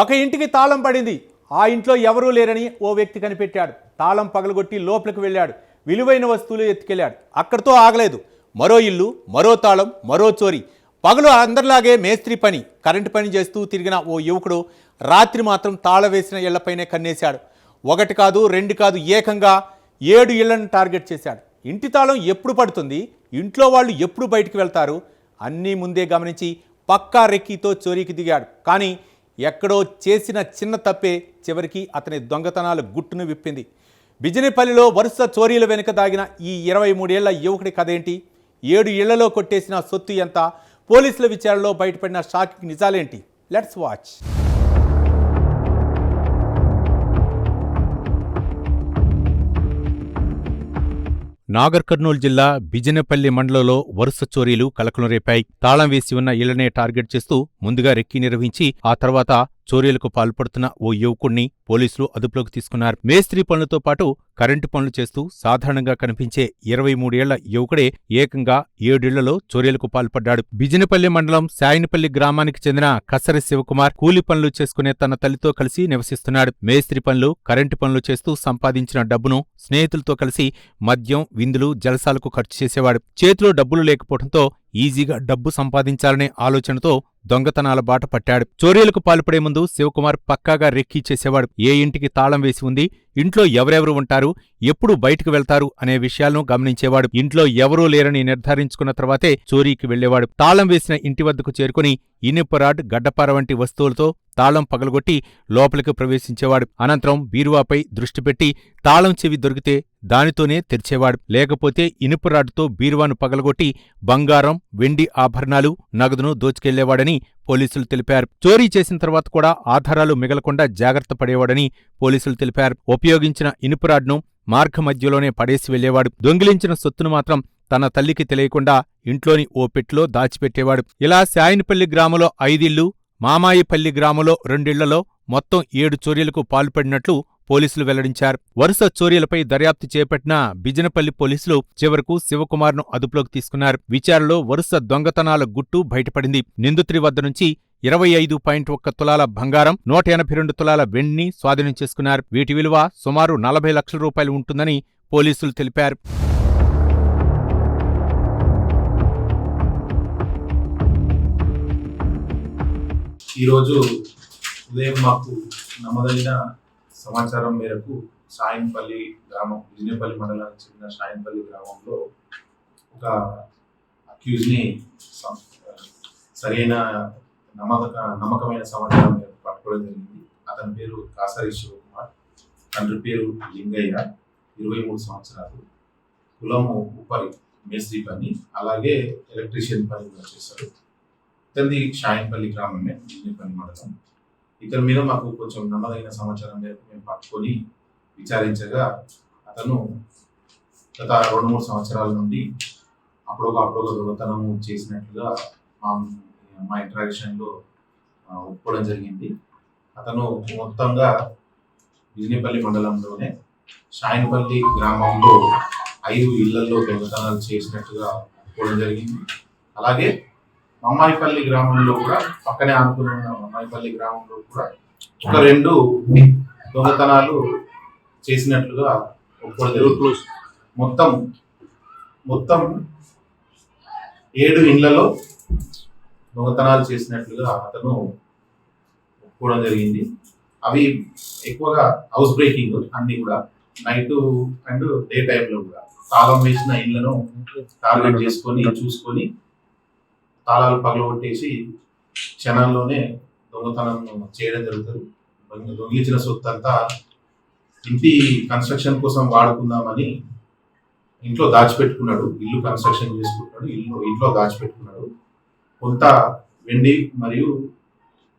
ఒక ఇంటికి తాళం పడింది. ఆ ఇంట్లో ఎవరూ లేరని ఓ వ్యక్తి కనిపెట్టాడు. తాళం పగలగొట్టి లోపలికి వెళ్ళాడు. విలువైన వస్తువులు ఎత్తుకెళ్ళాడు. అక్కడితో ఆగలేదు. మరో ఇల్లు, మరో తాళం, మరో చోరీ. పగలు అందరిలాగే మేస్త్రి పని, కరెంటు పని చేస్తూ తిరిగిన ఓ యువకుడు రాత్రి మాత్రం తాళం వేసిన ఇళ్లపైనే కన్నేశాడు. ఒకటి కాదు, రెండు కాదు, ఏకంగా 7 ఇళ్లను టార్గెట్ చేశాడు. ఇంటి తాళం ఎప్పుడు పడుతుంది, ఇంట్లో వాళ్ళు ఎప్పుడు బయటికి వెళ్తారు అన్నీ ముందే గమనించి పక్కా రెక్కీతో చోరీకి దిగాడు. కానీ ఎక్కడో చేసిన చిన్న తప్పే చివరికి అతని దొంగతనాల గుట్టును విప్పింది. బిజినేపల్లిలో వరుస చోరీల వెనుక దాగిన ఈ 23 ఏళ్ల యువకుడి కథ ఏంటి? 7 ఇళ్లలో కొట్టేసిన సొత్తు ఎంత? పోలీసుల విచారణలో బయటపడిన షాకింగ్ నిజాలేంటి? Let's watch. నాగర్ కర్నూలు జిల్లా బిజినపల్లి మండలంలో వరుస చోరీలు కలకలం రేపాయి. తాళం వేసి ఉన్న ఇళ్లనే టార్గెట్ చేస్తూ ముందుగా రెక్కీ నిర్వహించి ఆ తర్వాత చోరీలకు పాల్పడుతున్న ఓ యువకుణ్ణి పోలీసులు అదుపులోకి తీసుకున్నారు. మేస్త్రీ పనులతో పాటు కరెంటు పనులు చేస్తూ సాధారణంగా కనిపించే 23 ఏళ్ల యువకుడే ఏకంగా 7 ఇళ్లలో చోరీలకు పాల్పడ్డాడు. బిజినపల్లి మండలం శాయినపల్లి గ్రామానికి చెందిన కసరి శివకుమార్ కూలి పనులు చేసుకునే తన తల్లితో కలిసి నివసిస్తున్నాడు. మేస్త్రీ పనులు, కరెంటు పనులు చేస్తూ సంపాదించిన డబ్బును స్నేహితులతో కలిసి మద్యం, విందులు, జలసాలకు ఖర్చు చేసేవాడు. చేతిలో డబ్బులు లేకపోవడంతో ఈజీగా డబ్బు సంపాదించాలనే ఆలోచనతో దొంగతనాల బాట పట్టాడు. చోరీలకు పాల్పడే ముందు శివకుమార్ పక్కాగా రెక్కీ చేసేవాడు. ఏ ఇంటికి తాళం వేసి ఉంది, ఇంట్లో ఎవరెవరు ఉంటారు, ఎప్పుడు బయటకు వెళ్తారు అనే విషయాలను గమనించేవాడు. ఇంట్లో ఎవరూ లేరని నిర్ధారించుకున్న తర్వాతే చోరీకి వెళ్లేవాడు. తాళం వేసిన ఇంటి వద్దకు చేరుకుని ఇనుప రాడ్, గడ్డపార వంటి వస్తువులతో తాళం పగలగొట్టి లోపలికి ప్రవేశించేవాడు. అనంతరం బీరువాపై దృష్టి పెట్టి తాళం చెవి దొరికితే దానితోనే తెరిచేవాడు. లేకపోతే ఇనుప రాడ్తో బీరువాను పగలగొట్టి బంగారం, వెండి ఆభరణాలు, నగదును దోచుకెళ్లేవాడని పోలీసులు తెలిపారు. చోరీ చేసిన తర్వాత కూడా ఆధారాలు మిగలకుండా జాగ్రత్త పడేవాడని పోలీసులు తెలిపారు. ఉపయోగించిన ఇనుపరాడ్ను మార్గమధ్యలోనే పడేసి వెళ్లేవాడు. దొంగిలించిన సొత్తును మాత్రం తన తల్లికి తెలియకుండా ఇంట్లోని ఓ పెట్టెలో దాచిపెట్టేవాడు. ఇలా శాయినపల్లి గ్రామంలో 5 ఇళ్లు, మామాయిపల్లి గ్రామంలో 2 ఇళ్లలో మొత్తం 7 చోరీలకు పాల్పడినట్లు పోలీసులు వెల్లడించారు. వరుస చోరీలపై దర్యాప్తు చేపట్టిన బిజినపల్లి పోలీసులు చివరకు శివకుమార్ను అదుపులోకి తీసుకున్నారు. విచారణలో వరుస దొంగతనాల గుట్టు బయటపడింది. నిందితుడి వద్ద నుంచి 25.1 తులాల బంగారం, 182 తులాల వెండిని స్వాధీనం చేసుకున్నారు. వీటి విలువ సుమారు 40 లక్షల రూపాయలు ఉంటుందని పోలీసులు తెలిపారు. ఈరోజు ఉదయం మాకు నమోదైన సమాచారం మేరకు షాయిన్పల్లి గ్రామం, బిజినేపల్లి మండలానికి చెందిన షాయిన్పల్లి గ్రామంలో ఒక అక్యూజ్ని సరైన నమ్మకమైన సమాచారం మేరకు పట్టుకోవడం జరిగింది. అతని పేరు కాసరి శివకుమార్, తండ్రి పేరు లింగయ్య, 23 సంవత్సరాలు, కులము ఉపరి, మేస్త్రి పని, అలాగే ఎలక్ట్రీషియన్ పని కూడా చేశాడు. ఇతనిది షాయిన్పల్లి గ్రామమే, బిజినేపల్లి మండలం. ఇతని మీద మాకు కొంచెం నమ్మదైన సమాచారం మేరకు మేము పట్టుకొని విచారించగా అతను గత 2-3 సంవత్సరాల నుండి అప్పుడొక దొంగతనం చేసినట్లుగా మా ఇంటరాక్షన్లో ఒప్పుకోవడం జరిగింది. అతను మొత్తంగా బిజినేపల్లి మండలంలోనే షాయిన్పల్లి గ్రామంలో 5 ఇళ్లలో దొంగతనాలు చేసినట్టుగా ఒప్పుకోవడం జరిగింది. అలాగే మమ్మాయిపల్లి గ్రామంలో కూడా, పక్కనే ఆనుకుని ఉన్న మమ్మాయిపల్లి గ్రామంలో కూడా ఒక 2 దొంగతనాలు చేసినట్లుగా ఒప్పుకోవడం. మొత్తం 7 ఇళ్లలో దొంగతనాలు చేసినట్లుగా అతను ఒప్పుకోవడం జరిగింది. అవి ఎక్కువగా హౌస్ బ్రేకింగ్, అన్ని కూడా నైట్ అండ్ డే టైంలో కూడా తాళం వేసిన ఇళ్లను టార్గెట్ చేసుకొని చూసుకొని తాళాలు పగలగొట్టేసి క్షణాల్లోనే దొంగతనం చేయడం జరుగుతుంది. దొంగిలించిన సొత్తు అంతా ఇంటి కన్స్ట్రక్షన్ కోసం వాడుకుందామని ఇంట్లో దాచిపెట్టుకున్నాడు. ఇల్లు కన్స్ట్రక్షన్ చేసుకుంటున్నాడు, ఇంట్లో దాచిపెట్టుకున్నాడు. కొంత వెండి మరియు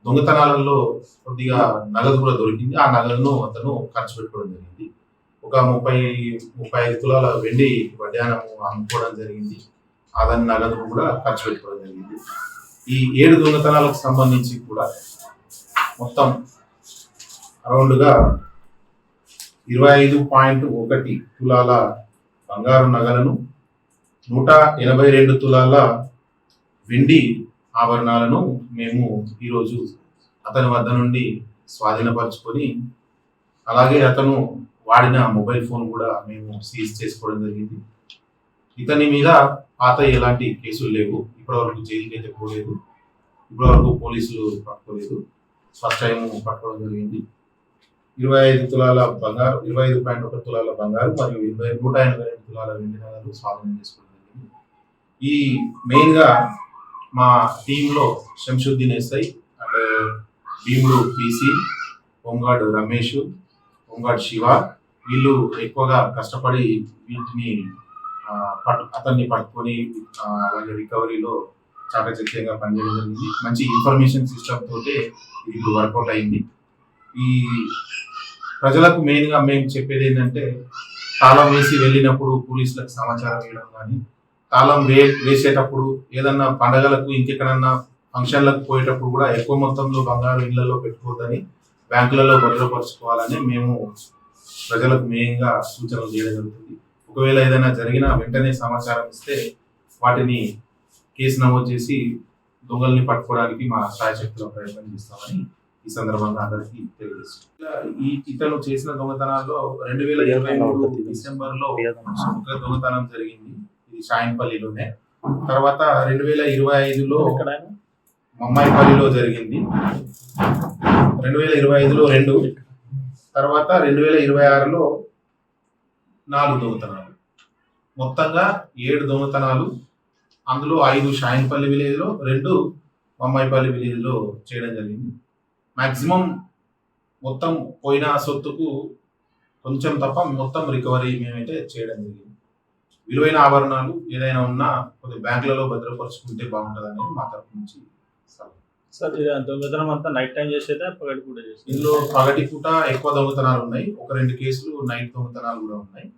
దొంగతనాలలో కొద్దిగా నగదు కూడా దొరికింది. ఆ నగదును అతను ఖర్చు పెట్టుకోవడం జరిగింది. ఒక 35 తులాల వెండి వడ్డానము అమ్ముకోవడం జరిగింది. అదని నగదు కూడా ఖర్చు పెట్టుకోవడం జరిగింది. ఈ 7 దొంగతనాలకు సంబంధించి కూడా మొత్తం అరౌండ్గా 25.1 తులాల బంగారు నగలను, 182 తులాల వెండి ఆభరణాలను మేము ఈరోజు అతని వద్ద నుండి స్వాధీనపరుచుకొని, అలాగే అతను వాడిన మొబైల్ ఫోన్ కూడా మేము సీజ్ చేసుకోవడం జరిగింది. ఇతని మీద పాత ఎలాంటి కేసులు లేవు. ఇప్పటివరకు జైలుకి అయితే పోలేదు. ఇప్పటివరకు పోలీసులు పట్టుకోలేదు. ఫస్ట్ టైం పట్టుకోవడం జరిగింది. 25 తులాల బంగారు, 25.1 తులాల బంగారు మరియు 182 తులాల వెండి నగలు స్వాధీనం చేసుకోవడం జరిగింది. ఈ మెయిన్గా మా టీంలో శంషుద్దీన్ ఎస్ఐ అండ్ భీముడు PC, home guard Ramesh, home guard Shiva, వీళ్ళు ఎక్కువగా కష్టపడి వీటిని అతన్ని పట్టుకొని అలాగే రికవరీలో చాకచక్యంగా పనిచేయడం జరిగింది. మంచి ఇన్ఫర్మేషన్ సిస్టమ్ తోటే ఇది ఇప్పుడు వర్కౌట్ అయింది. ఈ ప్రజలకు మెయిన్గా మేము చెప్పేది ఏంటంటే, తాళం వేసి వెళ్ళినప్పుడు పోలీసులకు సమాచారం ఇవ్వడం కానీ, తాళం వేసేటప్పుడు ఏదన్నా పండగలకు ఇంకెక్కడన్నా ఫంక్షన్లకు పోయేటప్పుడు కూడా ఎక్కువ మొత్తంలో బంగారు ఇళ్లలో పెట్టుకోవద్దని, బ్యాంకులలో భద్రపరచుకోవాలని మేము ప్రజలకు మెయిన్గా సూచనలు చేయడం జరుగుతుంది. ఒకవేళ ఏదైనా జరిగినా వెంటనే సమాచారం ఇస్తే వాటిని కేసు నమోదు చేసి దొంగల్ని పట్టుకోవడానికి మా శాయశక్తిలో ప్రయత్నం చేస్తామని ఈ సందర్భంగా అందరికీ తెలియజేస్తుంది. ఇతను చేసిన దొంగతనాల్లో 2023 డిసెంబర్లో ఒక దొంగతనం జరిగింది. ఇది షాయిన్పల్లిలోనే. తర్వాత 2025లో మమ్మాయిపల్లిలో జరిగింది. 2025లో 2, తర్వాత 2026లో 4 దొంగతనాలు. మొత్తంగా 7 దొంగతనాలు. అందులో 5 షాయిన్పల్లి విలేజ్లో, 2 మమ్మాయిపల్లి విలేజ్లో చేయడం జరిగింది. మ్యాక్సిమం మొత్తం పోయిన సొత్తుకు కొంచెం తప్ప మొత్తం రికవరీ మేమైతే చేయడం జరిగింది. విలువైన ఆభరణాలు ఏదైనా ఉన్నా కొద్దిగా బ్యాంకులలో భద్రపరుచుకుంటే బాగుంటుంది అనేది మా తరఫు నుంచి సలహా. సార్ దొంగతనం అంతా నైట్ టైం చేసేదా పగటి పూట చేసేదా? ఇందులో పగటి పూట ఎక్కువ దొంగతనాలు ఉన్నాయి. 1-2 కేసులు నైట్ దొంగతనాలు కూడా ఉన్నాయి.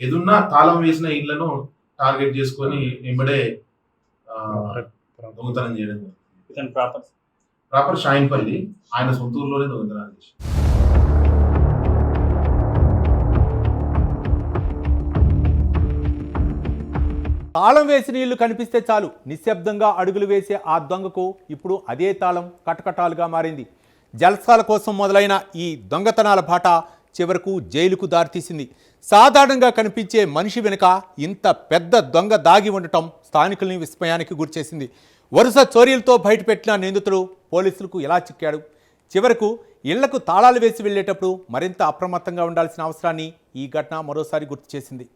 ఏదున్నా తాళం వేసిన ఇళ్లను టార్గెట్ చేసుకొని వెంబడే దొంగతనం చేయడం జరుగుతుంది. ప్రాపర్ షాయిన్పల్లి, ఆయన సొంత ఊర్లోనే దొంగతనాలు చేసి. తాళం వేసిన ఇల్లు కనిపిస్తే చాలు నిశ్శబ్దంగా అడుగులు వేసే ఆ దొంగకు ఇప్పుడు అదే తాళం కటకటాలుగా మారింది. జల్సాల కోసం మొదలైన ఈ దొంగతనాల బాట చివరకు జైలుకు దారితీసింది. సాధారణంగా కనిపించే మనిషి వెనుక ఇంత పెద్ద దొంగ దాగి ఉండటం స్థానికుల్ని విస్మయానికి గురిచేసింది. వరుస చోరీలతో బయటపెట్టిన నిందితుడు పోలీసులకు ఎలా చిక్కాడు? చివరకు ఇళ్లకు తాళాలు వేసి వెళ్లేటప్పుడు మరింత అప్రమత్తంగా ఉండాల్సిన అవసరాన్ని ఈ ఘటన మరోసారి గుర్తు చేసింది.